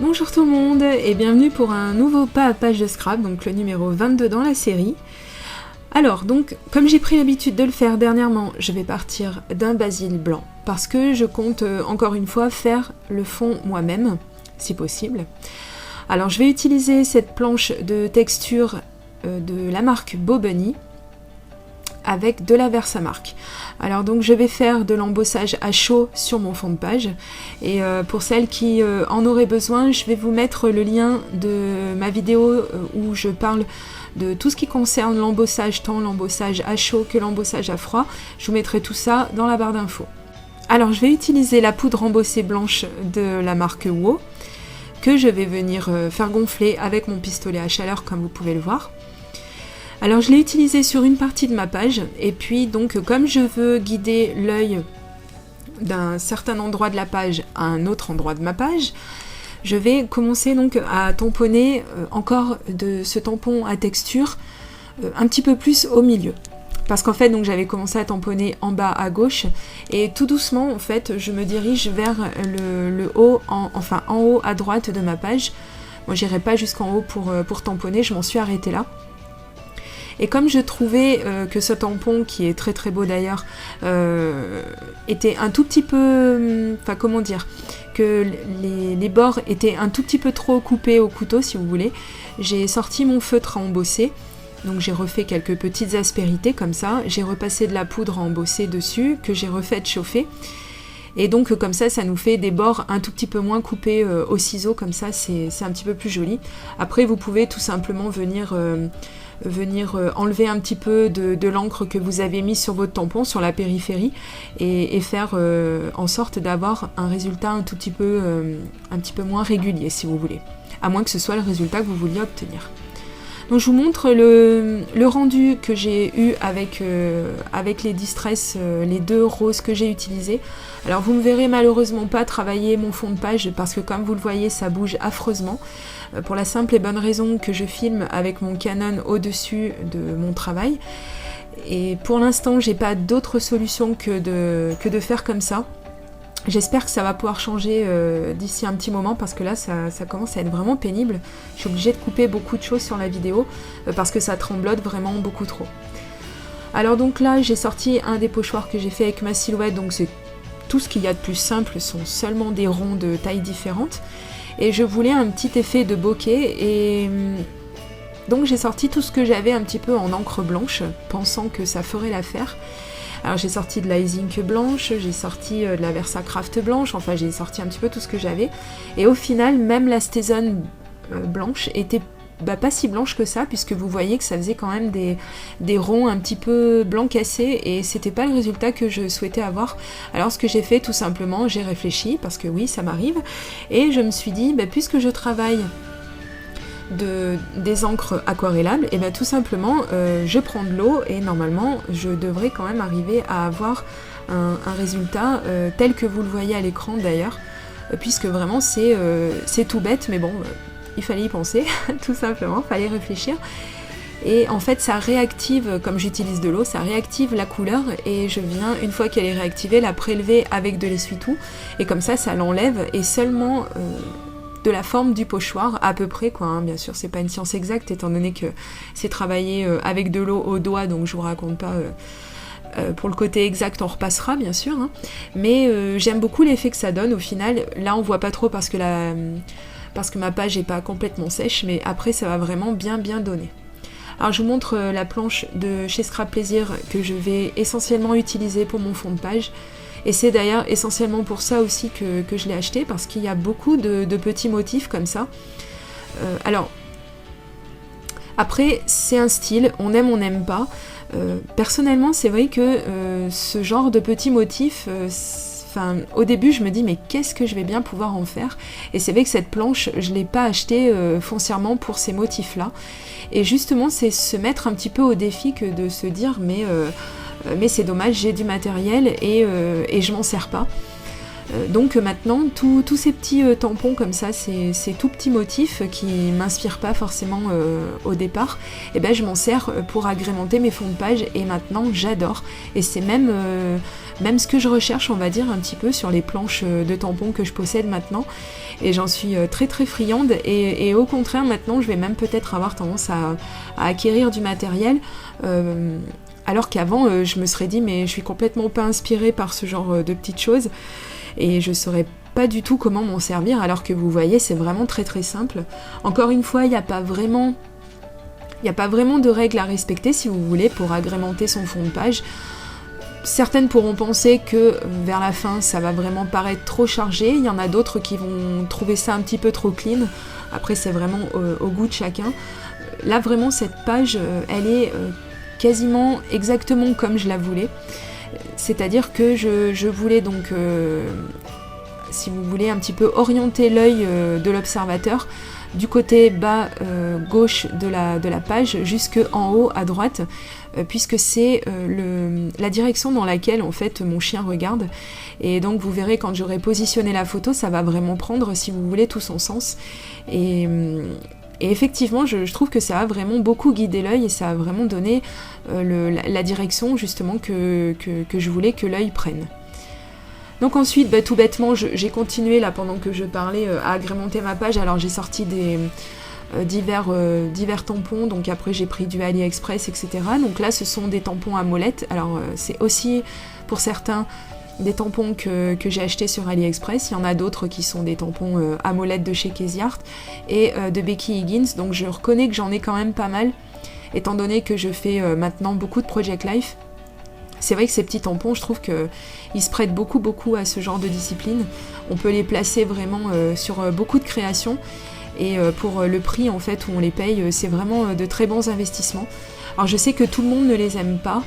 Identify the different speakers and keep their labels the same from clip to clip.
Speaker 1: Bonjour tout le monde et bienvenue pour un nouveau pas à page de scrap, donc le numéro 22 dans la série. Alors donc, comme j'ai pris l'habitude de le faire dernièrement, je vais partir d'un basil blanc parce que je compte encore une fois faire le fond moi-même, si possible. Alors je vais utiliser cette planche de texture de la marque Bobony avec de la Versamark. Alors donc je vais faire de l'embossage à chaud sur mon fond de page et pour celles qui en auraient besoin, je vais vous mettre le lien de ma vidéo où je parle de tout ce qui concerne l'embossage, tant l'embossage à chaud que l'embossage à froid. Je vous mettrai tout ça dans la barre d'infos. Alors je vais utiliser la poudre embossée blanche de la marque WO que je vais venir faire gonfler avec mon pistolet à chaleur comme vous pouvez le voir. Alors je l'ai utilisé sur une partie de ma page et puis donc comme je veux guider l'œil d'un certain endroit de la page à un autre endroit de ma page, je vais commencer donc à tamponner encore de ce tampon à texture un petit peu plus au milieu. Parce qu'en fait donc j'avais commencé à tamponner en bas à gauche et tout doucement en fait je me dirige vers le haut, en haut à droite de ma page. Moi j'irai pas jusqu'en haut pour tamponner, je m'en suis arrêtée là. Et comme je trouvais que ce tampon, qui est très très beau d'ailleurs, était un tout petit peu... Enfin comment dire, que les bords étaient un tout petit peu trop coupés au couteau si vous voulez, j'ai sorti mon feutre à embosser. Donc j'ai refait quelques petites aspérités comme ça, j'ai repassé de la poudre à embosser dessus, que j'ai refait chauffer. Et donc comme ça nous fait des bords un tout petit peu moins coupés au ciseau, comme ça c'est un petit peu plus joli. Après vous pouvez tout simplement venir enlever un petit peu de l'encre que vous avez mis sur votre tampon, sur la périphérie, et faire en sorte d'avoir un résultat un petit peu moins régulier si vous voulez, à moins que ce soit le résultat que vous vouliez obtenir. Donc je vous montre le rendu que j'ai eu avec les Distress, les deux roses que j'ai utilisés. Alors vous ne me verrez malheureusement pas travailler mon fond de page parce que comme vous le voyez ça bouge affreusement, pour la simple et bonne raison que je filme avec mon Canon au-dessus de mon travail. Et pour l'instant j'ai pas d'autre solution que de faire comme ça. J'espère que ça va pouvoir changer d'ici un petit moment parce que là ça commence à être vraiment pénible. Je suis obligée de couper beaucoup de choses sur la vidéo parce que ça tremblote vraiment beaucoup trop. Alors donc là j'ai sorti un des pochoirs que j'ai fait avec ma silhouette, donc c'est tout ce qu'il y a de plus simple, sont seulement des ronds de tailles différentes. Et je voulais un petit effet de bokeh et donc j'ai sorti tout ce que j'avais un petit peu en encre blanche, pensant que ça ferait l'affaire. Alors j'ai sorti de la Ink blanche, j'ai sorti de la Versacraft blanche, enfin j'ai sorti un petit peu tout ce que j'avais. Et au final, même la StazOn blanche était pas si blanche que ça, puisque vous voyez que ça faisait quand même des ronds un petit peu blanc cassés, et c'était pas le résultat que je souhaitais avoir. Alors ce que j'ai fait tout simplement, j'ai réfléchi, parce que oui ça m'arrive, et je me suis dit, puisque je travaille des encres aquarellables, et tout simplement je prends de l'eau et normalement je devrais quand même arriver à avoir un résultat tel que vous le voyez à l'écran d'ailleurs, puisque vraiment c'est tout bête, mais bon il fallait y penser tout simplement, fallait réfléchir. Et en fait ça réactive, comme j'utilise de l'eau, ça réactive la couleur et je viens, une fois qu'elle est réactivée, la prélever avec de l'essuie-tout et comme ça l'enlève, et seulement de la forme du pochoir à peu près quoi, hein. Bien sûr c'est pas une science exacte étant donné que c'est travaillé avec de l'eau au doigt, donc je vous raconte pas pour le côté exact, on repassera bien sûr, hein. Mais j'aime beaucoup l'effet que ça donne au final. Là on voit pas trop parce que ma page est pas complètement sèche, mais après ça va vraiment bien donner. Alors je vous montre la planche de chez Scrap Plaisir que je vais essentiellement utiliser pour mon fond de page. Et c'est d'ailleurs essentiellement pour ça aussi que je l'ai acheté, parce qu'il y a beaucoup de petits motifs comme ça. Alors, après, c'est un style, on n'aime pas. Personnellement, c'est vrai que ce genre de petits motifs, au début, je me dis, mais qu'est-ce que je vais bien pouvoir en faire? Et c'est vrai que cette planche, je ne l'ai pas achetée foncièrement pour ces motifs-là. Et justement, c'est se mettre un petit peu au défi que de se dire, mais c'est dommage, j'ai du matériel et je m'en sers pas. Donc maintenant, tous ces petits tampons comme ça, ces tout petits motifs qui m'inspirent pas forcément au départ, et ben je m'en sers pour agrémenter mes fonds de page et maintenant j'adore. Et c'est même ce que je recherche, on va dire, un petit peu sur les planches de tampons que je possède maintenant. Et j'en suis très très friande et au contraire maintenant je vais même peut-être avoir tendance à acquérir du matériel alors qu'avant je me serais dit mais je suis complètement pas inspirée par ce genre de petites choses et je saurais pas du tout comment m'en servir, alors que vous voyez c'est vraiment très très simple. Encore une fois, il n'y a pas vraiment de règles à respecter si vous voulez pour agrémenter son fond de page. Certaines pourront penser que vers la fin ça va vraiment paraître trop chargé, il y en a d'autres qui vont trouver ça un petit peu trop clean, après c'est vraiment au goût de chacun. Là vraiment cette page elle est quasiment exactement comme je la voulais, c'est-à-dire que je voulais donc si vous voulez un petit peu orienter l'œil de l'observateur du côté bas gauche de la page jusqu'en haut à droite, puisque c'est la direction dans laquelle en fait mon chien regarde. Et donc vous verrez quand j'aurai positionné la photo, ça va vraiment prendre, si vous voulez, tout son sens. Et effectivement, je trouve que ça a vraiment beaucoup guidé l'œil et ça a vraiment donné la direction justement que je voulais que l'œil prenne. Donc ensuite, tout bêtement, j'ai continué là pendant que je parlais à agrémenter ma page. Alors j'ai sorti divers tampons, donc après j'ai pris du AliExpress, etc. Donc là ce sont des tampons à molette. Alors c'est aussi pour certains des tampons que j'ai achetés sur AliExpress. Il y en a d'autres qui sont des tampons à molette de chez Casey Art et de Becky Higgins. Donc je reconnais que j'en ai quand même pas mal, étant donné que je fais maintenant beaucoup de Project Life. C'est vrai que ces petits tampons, je trouve qu'ils se prêtent beaucoup à ce genre de discipline. On peut les placer vraiment sur beaucoup de créations. Et pour le prix en fait où on les paye, c'est vraiment de très bons investissements. Alors je sais que tout le monde ne les aime pas,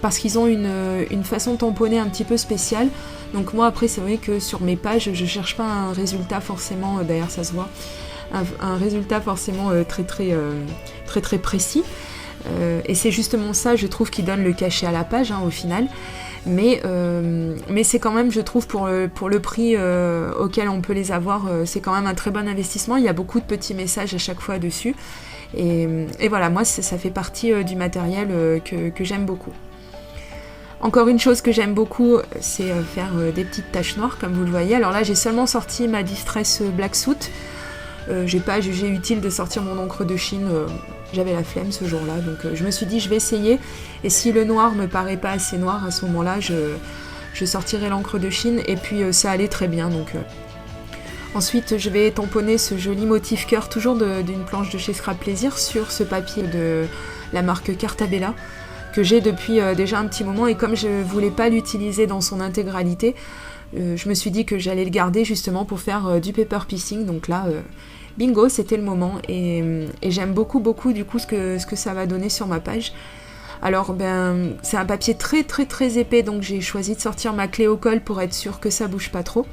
Speaker 1: parce qu'ils ont une façon de tamponner un petit peu spéciale. Donc moi après c'est vrai que sur mes pages, je cherche pas un résultat forcément, d'ailleurs ça se voit, un résultat forcément très précis. Et c'est justement ça, je trouve, qui donne le cachet à la page au final. Mais c'est quand même, je trouve, pour le prix auquel on peut les avoir, c'est quand même un très bon investissement. Il y a beaucoup de petits messages à chaque fois dessus. Et voilà, moi ça fait partie du matériel que j'aime beaucoup. Encore une chose que j'aime beaucoup, c'est faire des petites taches noires, comme vous le voyez. Alors là, j'ai seulement sorti ma Distress Black Suit. J'ai pas jugé utile de sortir mon encre de Chine, j'avais la flemme ce jour-là, donc je me suis dit je vais essayer, et si le noir me paraît pas assez noir à ce moment-là, je sortirai l'encre de Chine, et puis ça allait très bien. Donc ensuite je vais tamponner ce joli motif cœur, toujours d'une planche de chez Scrap Plaisir, sur ce papier de la marque Cartabella, que j'ai depuis déjà un petit moment, et comme je voulais pas l'utiliser dans son intégralité, je me suis dit que j'allais le garder justement pour faire du paper piecing. Donc là, bingo, c'était le moment, et j'aime beaucoup du coup ce que ça va donner sur ma page. Alors c'est un papier très épais, donc j'ai choisi de sortir ma clé au colle pour être sûre que ça bouge pas trop.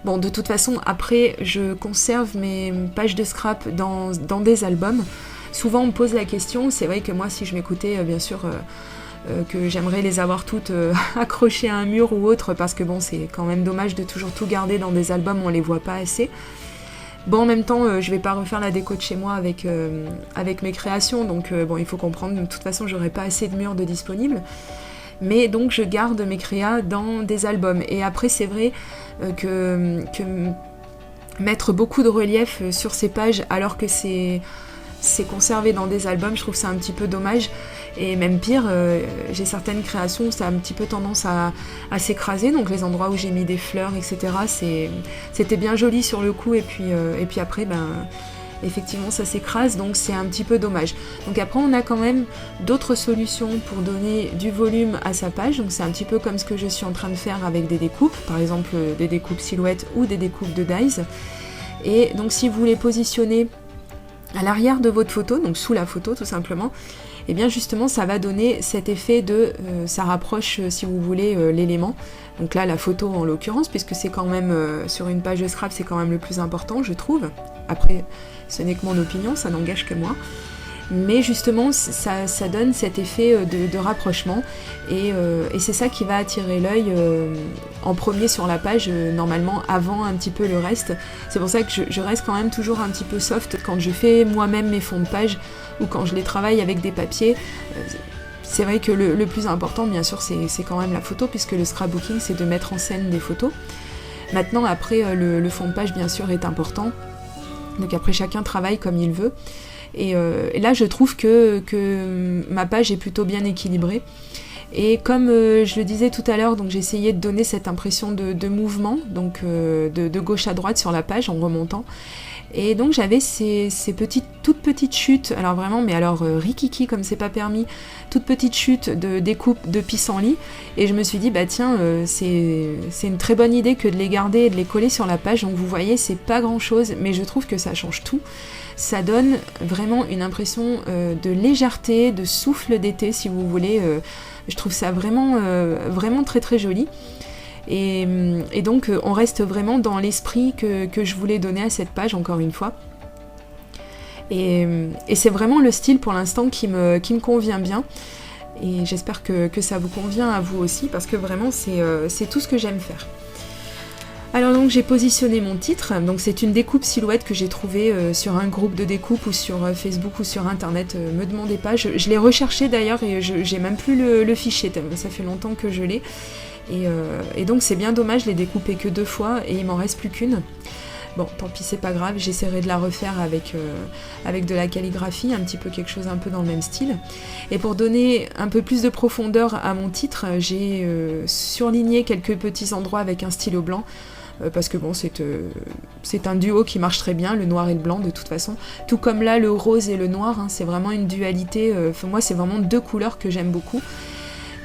Speaker 1: Bon, de toute façon, après, je conserve mes pages de scrap dans des albums. Souvent on me pose la question, c'est vrai que moi si je m'écoutais, bien sûr que j'aimerais les avoir toutes accrochées à un mur ou autre, parce que bon, c'est quand même dommage de toujours tout garder dans des albums où on les voit pas assez. Bon, en même temps, je vais pas refaire la déco de chez moi avec mes créations, donc bon, il faut comprendre, de toute façon, j'aurai pas assez de murs de disponibles. Mais donc, je garde mes créas dans des albums. Et après, c'est vrai que mettre beaucoup de relief sur ces pages, alors que c'est conservé dans des albums, je trouve ça un petit peu dommage. Et même pire, j'ai certaines créations où ça a un petit peu tendance à s'écraser, donc les endroits où j'ai mis des fleurs, etc. C'était bien joli sur le coup, et puis après, effectivement ça s'écrase, donc c'est un petit peu dommage. Donc après on a quand même d'autres solutions pour donner du volume à sa page, donc c'est un petit peu comme ce que je suis en train de faire avec des découpes, par exemple des découpes silhouettes ou des découpes de dies. Et donc si vous les positionnez à l'arrière de votre photo, donc sous la photo tout simplement, et bien justement ça va donner cet effet de ça rapproche, si vous voulez, l'élément. Donc là la photo en l'occurrence, puisque c'est quand même sur une page de scrap, c'est quand même le plus important, je trouve. Après ce n'est que mon opinion, ça n'engage que moi. mais justement ça donne cet effet de rapprochement, et c'est ça qui va attirer l'œil en premier sur la page, normalement avant un petit peu le reste. C'est pour ça que je reste quand même toujours un petit peu soft quand je fais moi-même mes fonds de page, ou quand je les travaille avec des papiers. C'est vrai que le plus important, bien sûr, c'est quand même la photo, puisque le scrapbooking, c'est de mettre en scène des photos. Maintenant, après, le fond de page, bien sûr, est important. Donc après, chacun travaille comme il veut. Et là, je trouve que ma page est plutôt bien équilibrée. Et comme je le disais tout à l'heure, donc j'ai essayé de donner cette impression de mouvement, donc de gauche à droite sur la page en remontant. Et donc j'avais ces toutes petites chutes, alors vraiment, mais alors rikiki comme c'est pas permis, toutes petites chutes de découpe de pissenlit, et je me suis dit bah tiens, c'est une très bonne idée que de les garder et de les coller sur la page. Donc vous voyez, c'est pas grand chose, mais je trouve que ça change tout. Ça donne vraiment une impression de légèreté, de souffle d'été si vous voulez. Je trouve ça vraiment, vraiment très très joli. Et donc on reste vraiment dans l'esprit que je voulais donner à cette page, encore une fois. Et c'est vraiment le style pour l'instant qui me convient bien. Et j'espère que ça vous convient à vous aussi, parce que vraiment c'est tout ce que j'aime faire. Alors donc j'ai positionné mon titre, donc c'est une découpe silhouette que j'ai trouvée sur un groupe de découpe, ou sur Facebook ou sur internet, me demandez pas, je l'ai recherché d'ailleurs, et j'ai même plus le fichier, ça fait longtemps que je l'ai. Et donc c'est bien dommage, je l'ai découpé que 2 fois et il m'en reste plus qu'une. Bon, tant pis, c'est pas grave, j'essaierai de la refaire avec de la calligraphie, un petit peu quelque chose un peu dans le même style. Et pour donner un peu plus de profondeur à mon titre, j'ai surligné quelques petits endroits avec un stylo blanc, parce que bon, c'est un duo qui marche très bien, le noir et le blanc de toute façon. Tout comme là, le rose et le noir, hein, c'est vraiment une dualité, moi c'est vraiment 2 couleurs que j'aime beaucoup.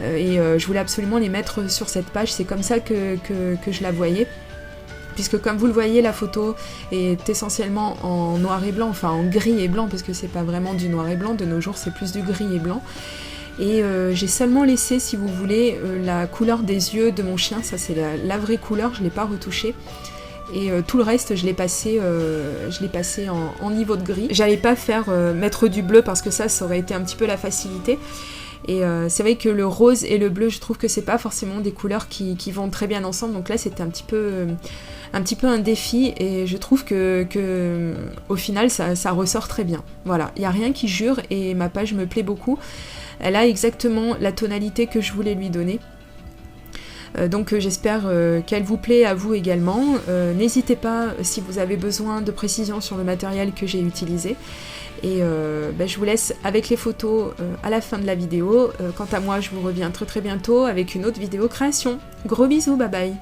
Speaker 1: Et je voulais absolument les mettre sur cette page, c'est comme ça que je la voyais, puisque comme vous le voyez, la photo est essentiellement en noir et blanc, enfin en gris et blanc, parce que c'est pas vraiment du noir et blanc, de nos jours c'est plus du gris et blanc. Et j'ai seulement laissé, si vous voulez, la couleur des yeux de mon chien, ça c'est la vraie couleur, je l'ai pas retouchée. Et tout le reste, je l'ai passé en niveau de gris. J'allais pas mettre du bleu, parce que ça aurait été un petit peu la facilité. Et c'est vrai que le rose et le bleu, je trouve que c'est pas forcément des couleurs qui vont très bien ensemble, donc là c'était un petit peu un défi, et je trouve que au final ça ressort très bien. Voilà, il n'y a rien qui jure, et ma page me plaît beaucoup. Elle a exactement la tonalité que je voulais lui donner. Donc j'espère qu'elle vous plaît à vous également. N'hésitez pas si vous avez besoin de précisions sur le matériel que j'ai utilisé. Et je vous laisse avec les photos à la fin de la vidéo. Quant à moi, je vous reviens très très bientôt avec une autre vidéo création. Gros bisous, bye bye.